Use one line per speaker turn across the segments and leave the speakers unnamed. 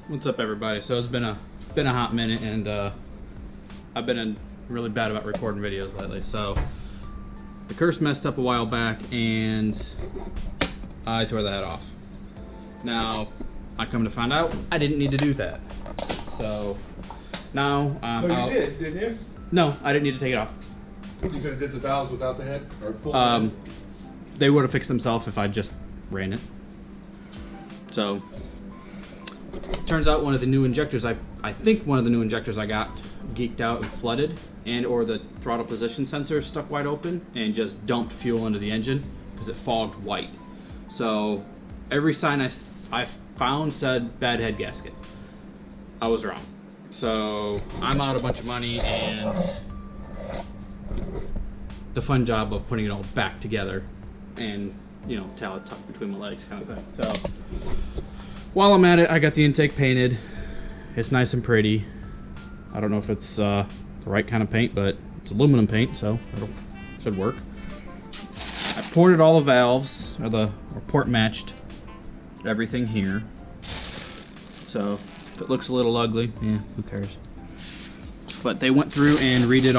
What's up, everybody? So it's been a hot minute, and I've been really bad about recording videos lately. So the curse messed up a while back, and I tore the head off. Now I come to find out I didn't need to do that. So now I'm
you did, didn't you?
No, I didn't need to take it off.
You could have did the valves without the head, or pulled
They would have fixed themselves if I just ran it. So turns out one of the new injectors, I think one of the new injectors I got geeked out and flooded, and or the throttle position sensor stuck wide open and just dumped fuel into the engine because it fogged white. So every sign I found said bad head gasket. I was wrong. So I'm out a bunch of money and the fun job of putting it all back together and, you know, tail it tucked between my legs kind of thing. So while I'm at it, I got the intake painted. It's nice and pretty. I don't know if it's the right kind of paint, but it's aluminum paint, so it should work. I ported all the valves, or port matched everything here. So if it looks a little ugly, yeah, who cares? But they went through and redid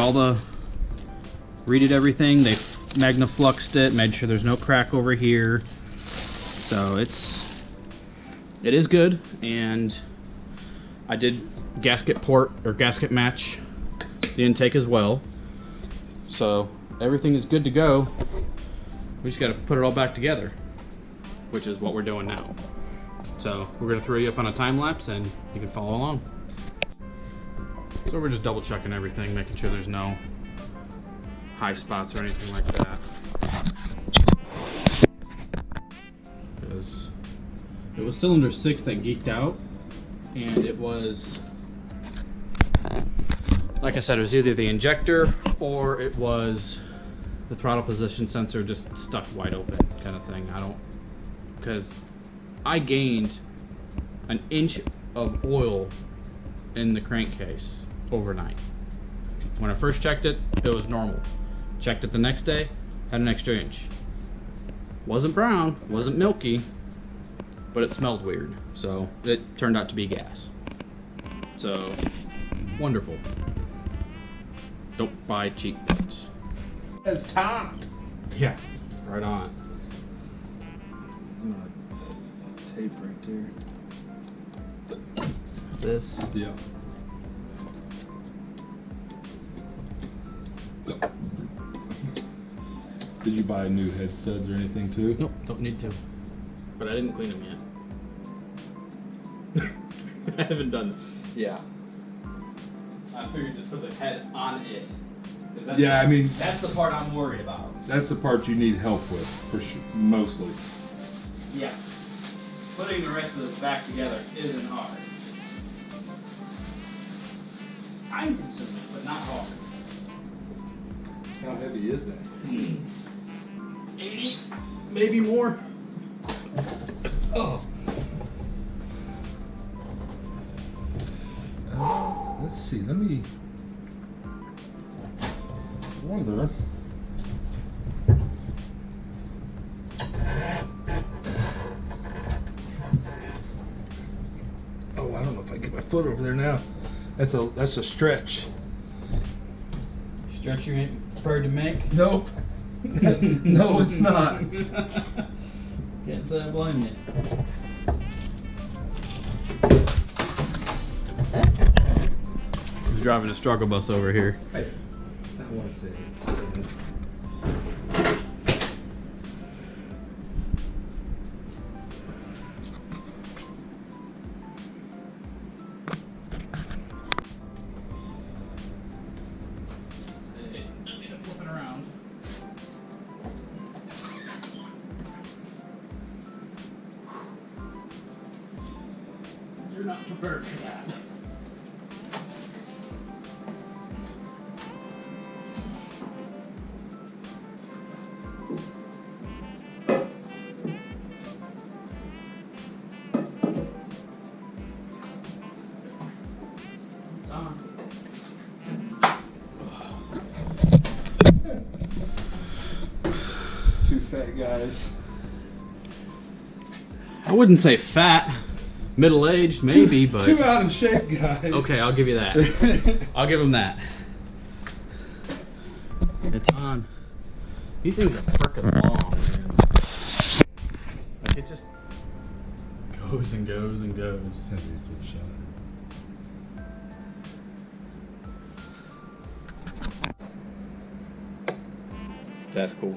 everything. They magnafluxed it, made sure there's no crack over here. So it is good, and I did gasket port or gasket match the intake as well. So everything is good to go. We just got to put it all back together, which is what we're doing now. So we're going to throw you up on a time lapse and you can follow along. So we're just double checking everything, making sure there's no high spots or anything like that. Because it was cylinder 6 that geeked out, and it was, like I said, it was either the injector or it was the throttle position sensor just stuck wide open kind of thing. Because I gained an inch of oil in the crankcase overnight. When I first checked it, it was normal. Checked it the next day, had an extra inch. Wasn't brown, wasn't milky, but it smelled weird. So it turned out to be gas. So wonderful. Don't buy cheap parts.
It's time.
Yeah, right on.
I'm gonna tape right there.
This.
Yeah. Did you buy new head studs or anything too?
Nope, don't need to. But I didn't clean them yet. I haven't done. Yeah. I figured just put the head on it.
Yeah, I mean,
That's the part I'm worried about.
that's the part you need help with, for sure, mostly.
Yeah. Putting the rest of this back together isn't hard. Time consuming, but not hard.
How heavy is that?
80, maybe more. Oh.
Let's see, let me wonder. Oh, I don't know if I can get my foot over there now. That's a stretch.
Stretch you ain't prepared to make?
Nope. No, it's not.
Can't say I blame you. Who's driving a struggle bus over here?
Hey, I want to say.
Hey, I need to flip it around. You're not prepared for that.
Two fat guys.
I wouldn't say fat. Middle-aged, maybe, but...
Too out of shape, guys.
Okay, I'll give you that. I'll give him that. It's on. These things are frickin' long, man. Like, it just goes and goes and goes.
That'd be a good shot.
That's cool.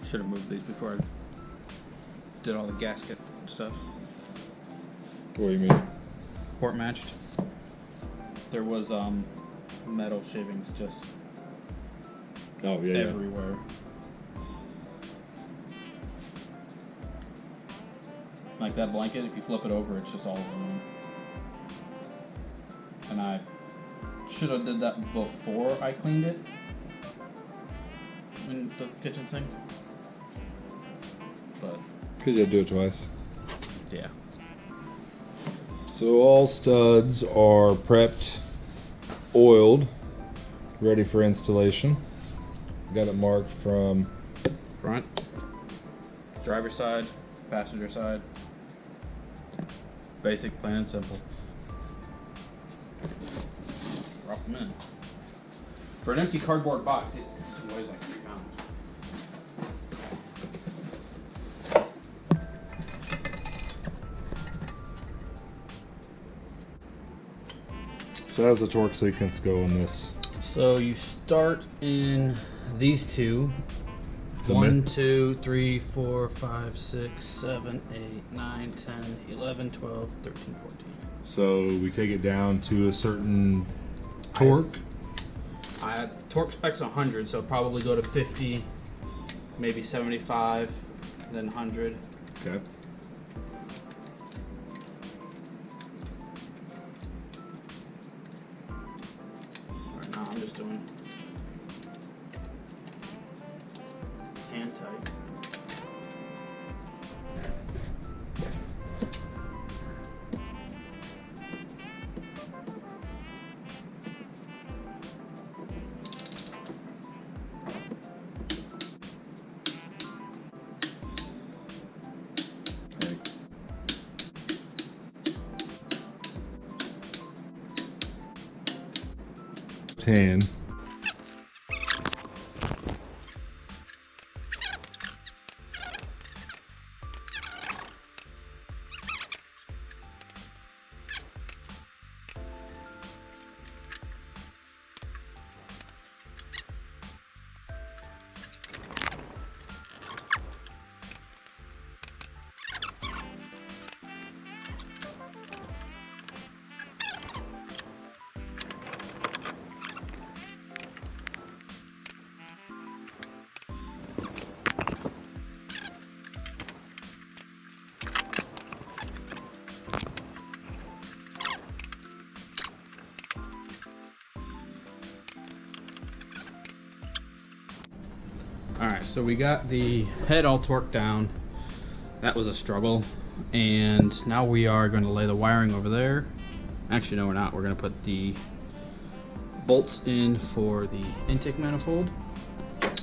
Should have moved these before I did all the gasket stuff.
What do you mean?
Port matched. There was metal shavings just
Oh yeah.
everywhere. Like that blanket, if you flip it over, it's just all aluminum. And I should have did that before I cleaned it in the kitchen sink. But
Because you had to do it twice.
yeah.
So all studs are prepped, oiled, ready for installation. Got it marked from
Front, driver side, passenger side. Basic, plain and simple. Drop them in. For an empty cardboard box, these weighs like 3 pounds.
So how's the torque sequence go in this?
So you start in these two.
The
1, 2, 3, 4, 5, 6, 7, 8, 9, 10, 11, 12, 13, 14.
So we take it down to a certain torque.
I had torque specs 100, so probably go to 50, maybe 75, then 100.
Okay.
Right now I'm just doing hand tight.
Ten.
Alright, so we got the head all torqued down. That was a struggle. And now we are going to lay the wiring over there. Actually, no, we're not. We're going to put the bolts in for the intake manifold.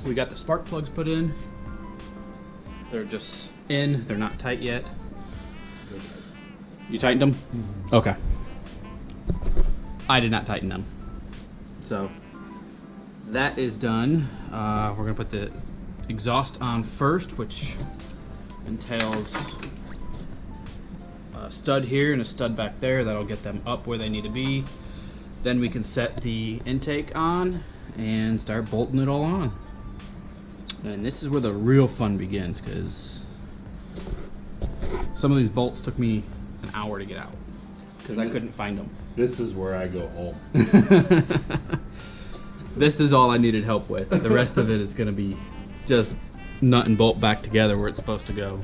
We got the spark plugs put in. They're just in. They're not tight yet. You tightened them? Mm-hmm. Okay. I did not tighten them. So that is done. We're going to put the exhaust on first, which entails a stud here and a stud back there. That'll get them up where they need to be. Then we can set the intake on and start bolting it all on. And this is where the real fun begins, because some of these bolts took me an hour to get out because I couldn't find them.
This is where I go home.
This is all I needed help with. The rest of it is going to be just nut and bolt back together where it's supposed to go.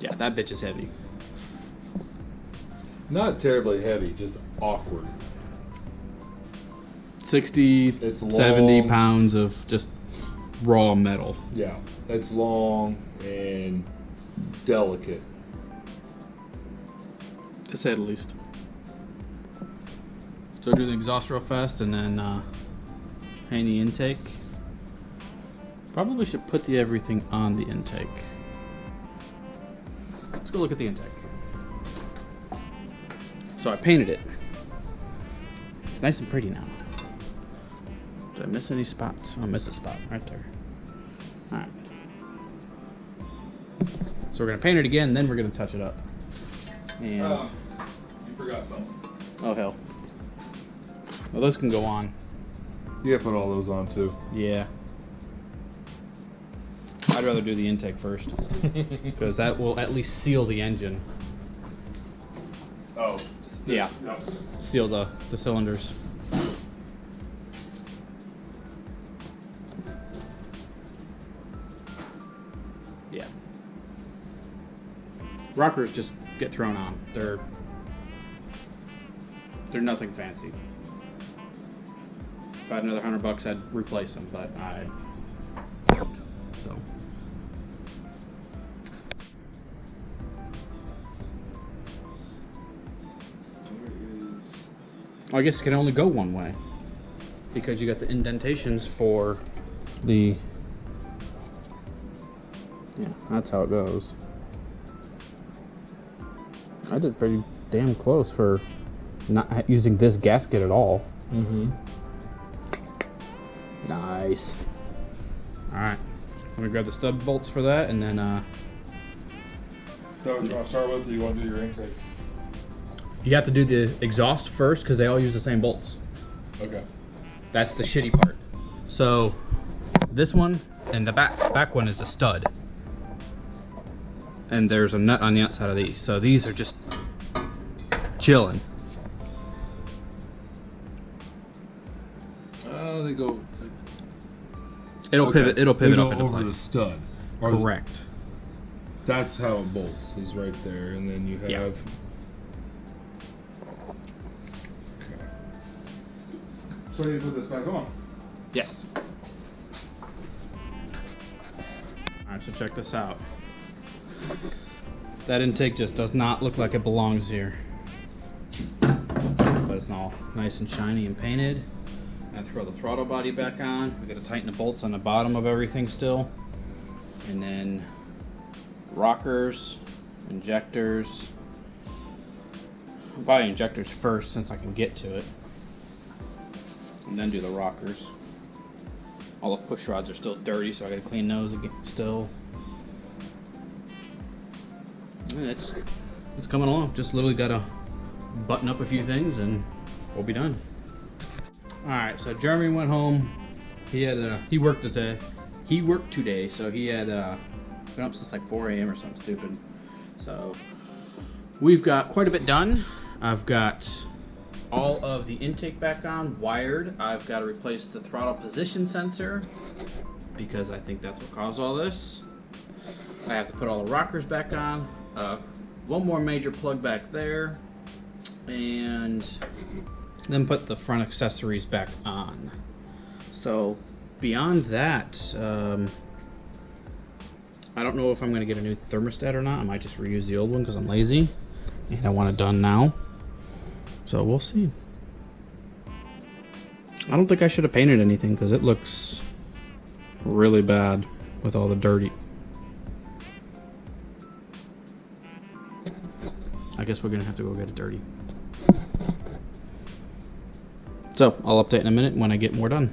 Yeah, that bitch is heavy.
Not terribly heavy, just awkward.
60,
It's
70
long.
pounds of just raw metal.
Yeah, it's long and delicate.
To say the least. So do the exhaust real fast and then hang the intake. Probably should put the everything on the intake. Let's go look at the intake. So I painted it. It's nice and pretty now. Did I miss any spots? Oh, I missed a spot right there. Alright. So we're gonna paint it again, then we're gonna touch it up. And
You forgot something.
oh hell. Well, those can go on.
You gotta put all those on too.
Yeah. I'd rather do the intake first. Because that will at least seal the engine.
Oh.
Yeah.
No.
Seal the cylinders. Yeah. Rockers just get thrown on. They're nothing fancy. If I had another $100, I'd replace them, but I don't. So. I guess it can only go one way because you got the indentations for the. Yeah, that's how it goes. I did pretty damn close for not using this gasket at all.
Mm-hmm.
Nice. Alright. Let me grab the stud bolts for that and then
So, do you want to start with, or you want to do your intake?
you have to do the exhaust first because they all use the same bolts.
Okay.
That's the shitty part. So this one and the back one is a stud. And there's a nut on the outside of these. So these are just chilling.
They go.
It'll
Okay.
pivot. It'll pivot
They
up
go
into
over the
place.
stud. Or
Correct.
That's how it bolts. Is right there, and then you have.
Yeah.
Okay. So you put this back on.
Yes. Alright, so check this out. That intake just does not look like it belongs here. But it's all nice and shiny and painted. I throw the throttle body back on. I gotta tighten the bolts on the bottom of everything still. And then rockers, injectors. I'll buy injectors first since I can get to it. And then do the rockers. All the push rods are still dirty, so I gotta clean those again still. And it's coming along. Just literally gotta button up a few things and we'll be done. Alright, so Jeremy went home. He worked today. He worked today, so he had been up since like 4 a.m. or something stupid. So we've got quite a bit done. I've got all of the intake back on, wired. I've got to replace the throttle position sensor because I think that's what caused all this. I have to put all the rockers back on. One more major plug back there, and then put the front accessories back on. So beyond that, I don't know if I'm going to get a new thermostat or not. I might just reuse the old one because I'm lazy and I want it done now. So we'll see. I don't think I should have painted anything because it looks really bad with all the dirty. I guess we're gonna have to go get it dirty. So I'll update in a minute when I get more done.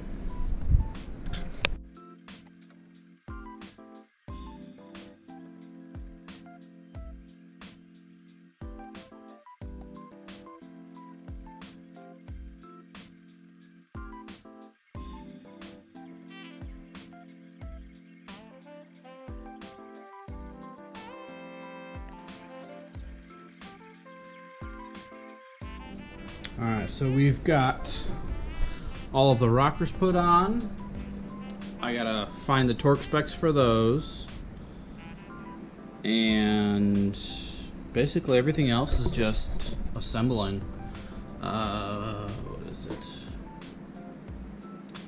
Alright, so we've got all of the rockers put on. I gotta find the torque specs for those. And basically everything else is just assembling. What is it?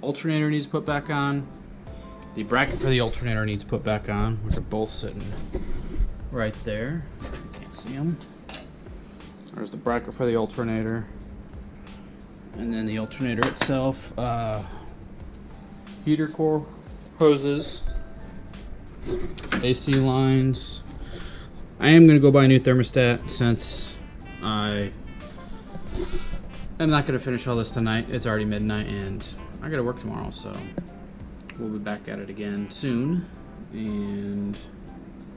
Alternator needs put back on. The bracket for the alternator needs put back on, which are both sitting right there. Can't see them. There's the bracket for the alternator. And then the alternator itself, heater core hoses, AC lines. I am going to go buy a new thermostat since I'm not going to finish all this tonight. It's already midnight and I got to work tomorrow, so we'll be back at it again soon. And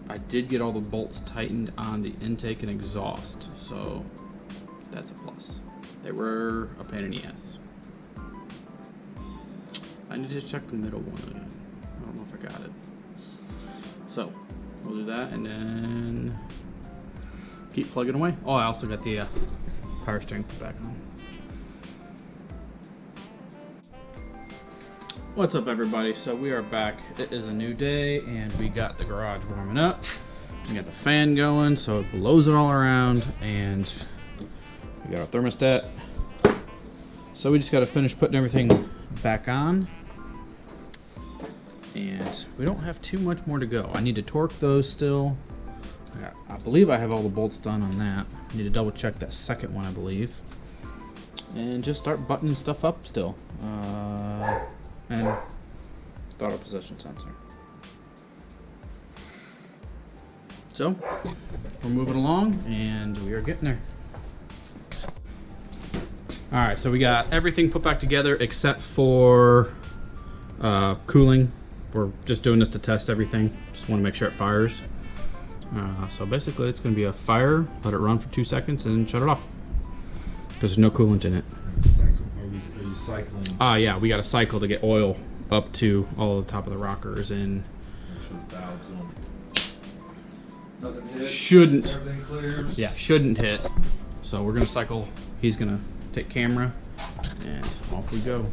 I did get all the bolts tightened on the intake and exhaust, so that's a plus. They were a pain in the ass. I need to check the middle one again. I don't know if I got it. So we'll do that and then keep plugging away. Oh, I also got the power steering put back on. What's up, everybody? So we are back. It is a new day and we got the garage warming up. We got the fan going so it blows it all around, and we got our thermostat. So we just got to finish putting everything back on. And we don't have too much more to go. I need to torque those still. I believe I have all the bolts done on that. I need to double check that second one, I believe. And just start buttoning stuff up still. And throttle position sensor. So, we're moving along and we are getting there. Alright, so we got everything put back together except for cooling. We're just doing this to test everything. Just want to make sure it fires. So basically it's going to be a fire, let it run for 2 seconds and shut it off. Because there's no coolant in it.
Are you cycling?
Yeah, we got a cycle to get oil up to all the top of the rockers and
Valves on. Nothing hit.
Shouldn't.
Everything clears.
Yeah, shouldn't hit. So we're gonna cycle. He's gonna take camera and off we go.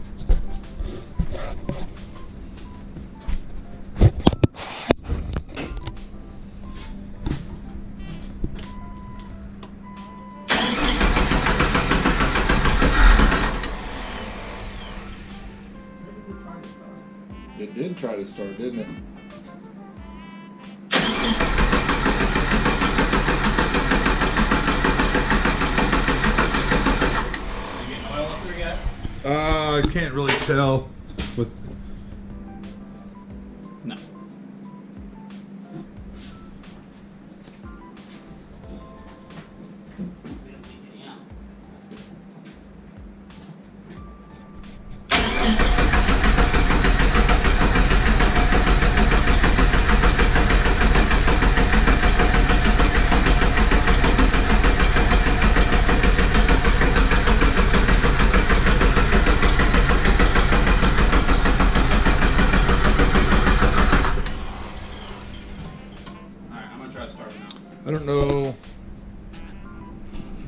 It did try to start, didn't it? I can't really tell with.
No.
I don't know.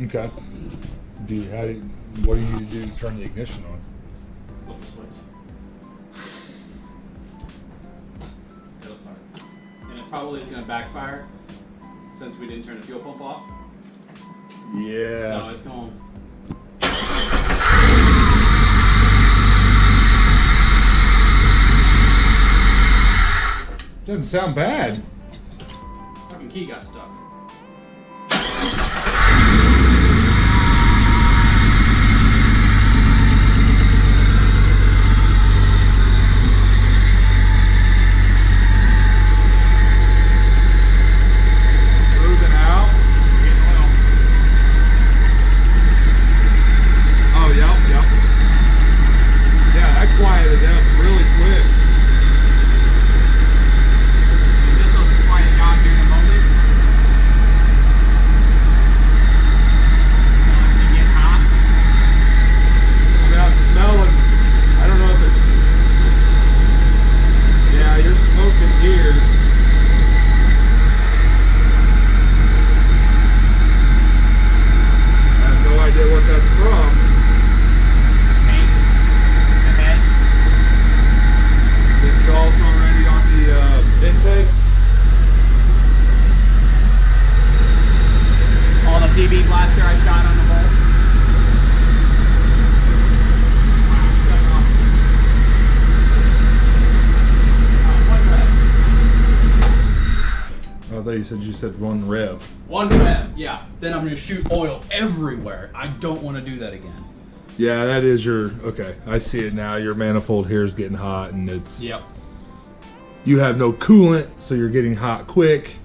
Okay. What do you need to do to turn the ignition on?
Flip the switch. It'll start. And it probably is going to backfire since we didn't turn the fuel pump off.
Yeah.
So it's going.
Doesn't sound bad.
Fucking key got stuck.
thought you said 1 rev.
1 rev, yeah. Then I'm gonna shoot oil everywhere. I don't want to do that again.
Yeah, that is your, okay, I see it now. Your manifold here is getting hot and it's,
Yep.
you have no coolant, so you're getting hot quick.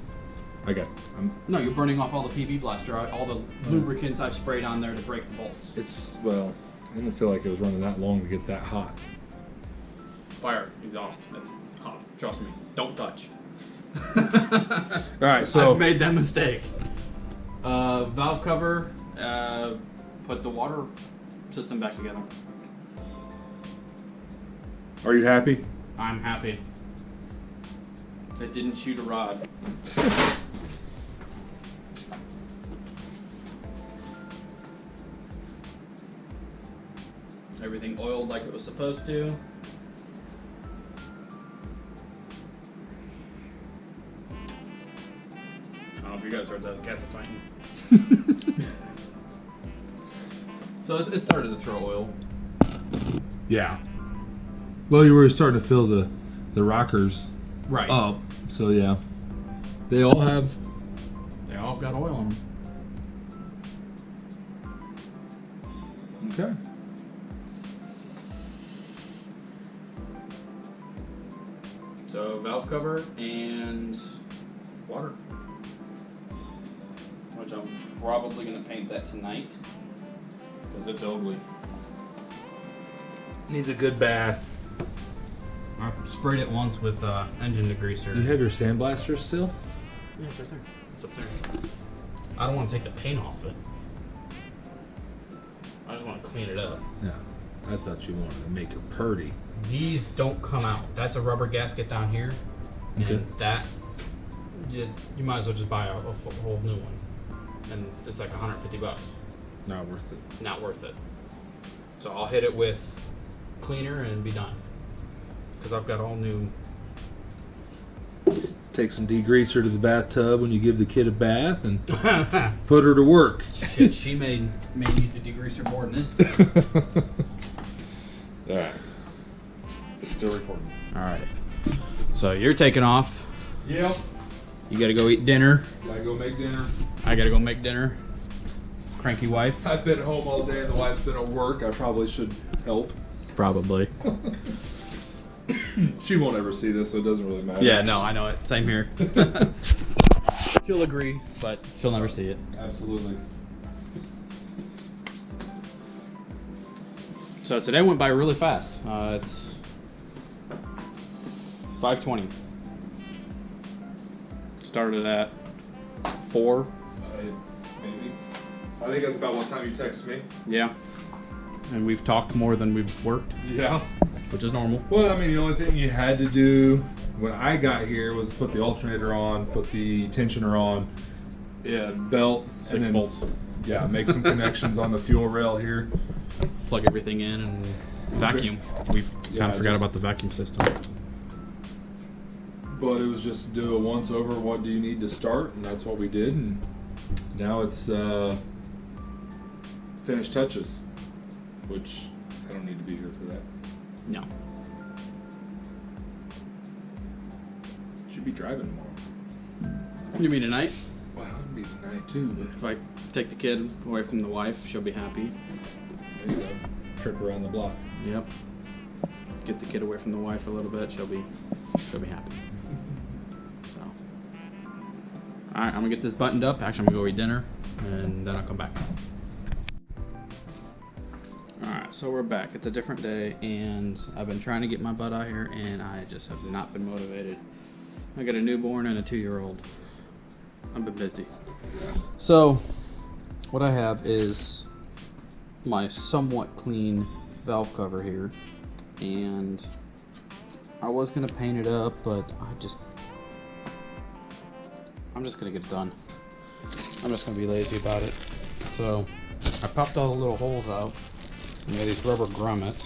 No, you're burning off all the PB blaster, all the lubricants I've sprayed on there to break the bolts.
It's, well, I didn't feel like it was running that long to get that hot.
Fire exhaust, that's hot. Trust me, don't touch.
Alright, so.
I've made that mistake. Valve cover, put the water system back together.
Are you happy?
I'm happy. It didn't shoot a rod. Everything oiled like it was supposed to. I don't know if you guys heard that gasket fighting. So it started to throw oil.
Yeah. Well, you were starting to fill the rockers
Right.
up, so yeah. They all have.
They all got oil in them.
Okay.
So valve cover and water. Which I'm probably going to paint that tonight. Because it's ugly.
Needs a good bath.
I sprayed it once with engine degreaser.
You have your sandblaster still?
Yeah, it's right there. It's up there. I don't want to take the paint off it. I just want to clean it up.
Yeah. I thought you wanted to make her purty.
These don't come out. That's a rubber gasket down here.
Okay.
And that, you might as well just buy a whole new one. And it's like $150.
Not worth it.
Not worth it. So I'll hit it with cleaner and be done. Because I've got all new.
Take some degreaser to the bathtub when you give the kid a bath and put her to work.
Shit, she may need to degreaser more than this.
Alright. It's still recording.
Alright. So you're taking off.
Yep.
You gotta go eat dinner.
Gotta go make dinner.
I gotta go make dinner. Cranky wife.
I've been home all day and the wife's been at work. I probably should help.
Probably.
She won't ever see this, so it doesn't really matter.
Yeah, no, I know it. Same here. She'll agree, but she'll never see it.
Absolutely.
So today went by really fast. It's 5:20. Started at 4.
Maybe. I think that's about what time you texted me.
Yeah. And we've talked more than we've worked,
Yeah.
which is normal.
Well, I mean, the only thing you had to do when I got here was put the alternator on, put the tensioner on, yeah, belt,
6 bolts.
Yeah, make some connections on the fuel rail here.
Plug everything in and vacuum. We've kind of forgot about the vacuum system.
But it was just do a once over. What do you need to start, and that's what we did. And now it's finished touches, which I don't need to be here for that.
No.
Should be driving tomorrow.
You mean tonight?
Well, it'd be tonight too. But
If I take the kid away from the wife, she'll be happy.
there you go. Trip around the block.
Yep. Get the kid away from the wife a little bit, she'll be happy. So. Alright, I'm gonna get this buttoned up. Actually, I'm gonna go eat dinner, and then I'll come back. Alright, so we're back. It's a different day, and I've been trying to get my butt out here, and I just have not been motivated. I got a newborn and a 2-year-old. I've been busy. So, what I have is my somewhat clean valve cover here, and I was gonna paint it up, but I'm just gonna get it done. I'm just gonna be lazy about it. So I popped all the little holes out, and we have these rubber grommets,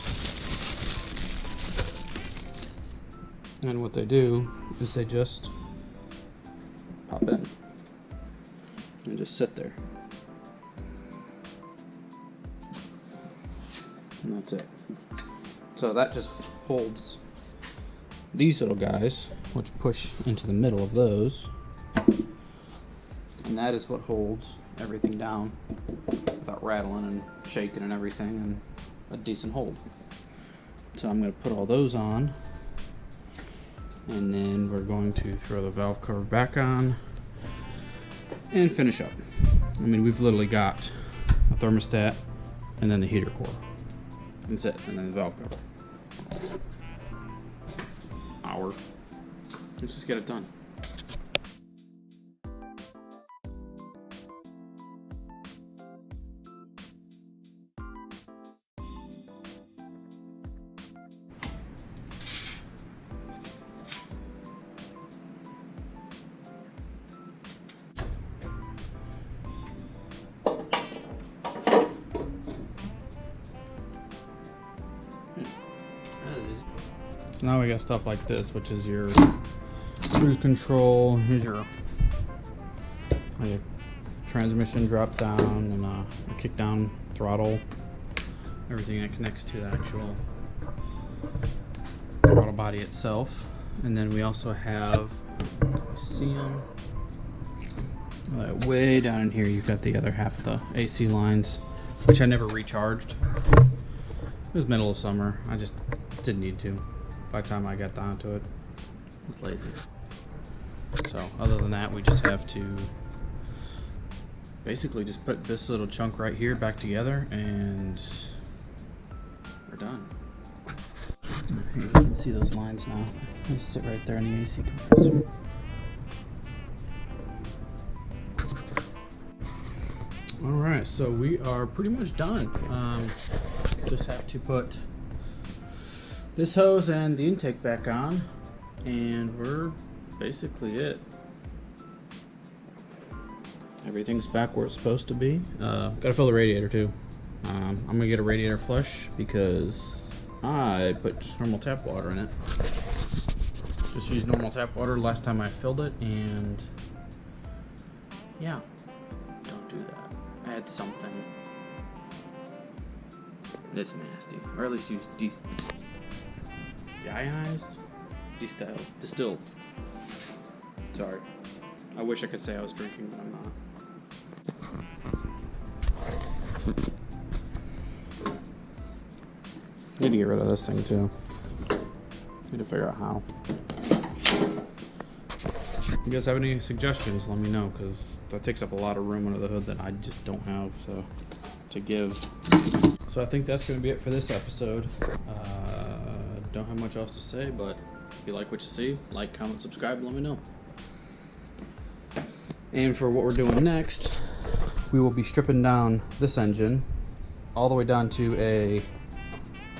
and what they do is they just pop in and just sit there. And that's it. So that just holds these little guys, which push into the middle of those. And that is what holds everything down without rattling and shaking and everything, and a decent hold. So I'm going to put all those on, and then we're going to throw the valve cover back on and finish up. I mean, we've literally got a thermostat and then the heater core. That's it, and then the valve cover. Hour. Let's just get it done. So now we got stuff like this, which is your cruise control. Here's your transmission drop down and a kick down throttle. Everything that connects to the actual throttle body itself. And then we also have, see them? Way down in here, you've got the other half of the AC lines, which I never recharged. It was middle of summer. I just didn't need to. By the time I got down to it, I was lazy. So other than that, we just have to basically just put this little chunk right here back together, and we're done. Here, you can see those lines now. They sit right there in the AC compressor. Alright, so we are pretty much done. Just have to put this hose and the intake back on, and we're basically it. Everything's back where it's supposed to be. Gotta fill the radiator too. I'm gonna get a radiator flush because I put just normal tap water in it. Just used normal tap water last time I filled it, and yeah, don't do that. Add something. That's nasty. Or at least use deionized? Distilled. Sorry. I wish I could say I was drinking, but I'm not. Need to get rid of this thing too. Need to figure out how. If you guys have any suggestions, let me know, because that takes up a lot of room under the hood that I just don't have to give. So I think that's going to be it for this episode. Don't have much else to say, but if you like what you see, like, comment, subscribe, let me know. And for what we're doing next, we will be stripping down this engine all the way down to a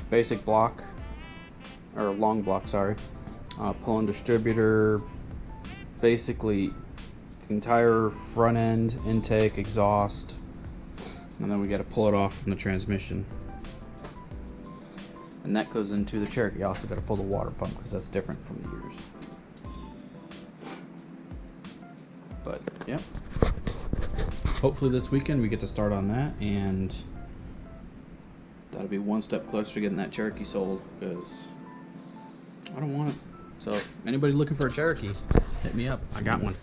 basic block, or a long block, sorry. Pulling distributor, basically the entire front end, intake, exhaust, and then we got to pull it off from the transmission. And that goes into the Cherokee. You also got to pull the water pump because that's different from the yours. But yeah, hopefully this weekend we get to start on that, and that'll be one step closer to getting that Cherokee sold, because I don't want it. So if anybody looking for a Cherokee, hit me up. I got one.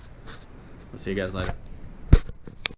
I'll see you guys later.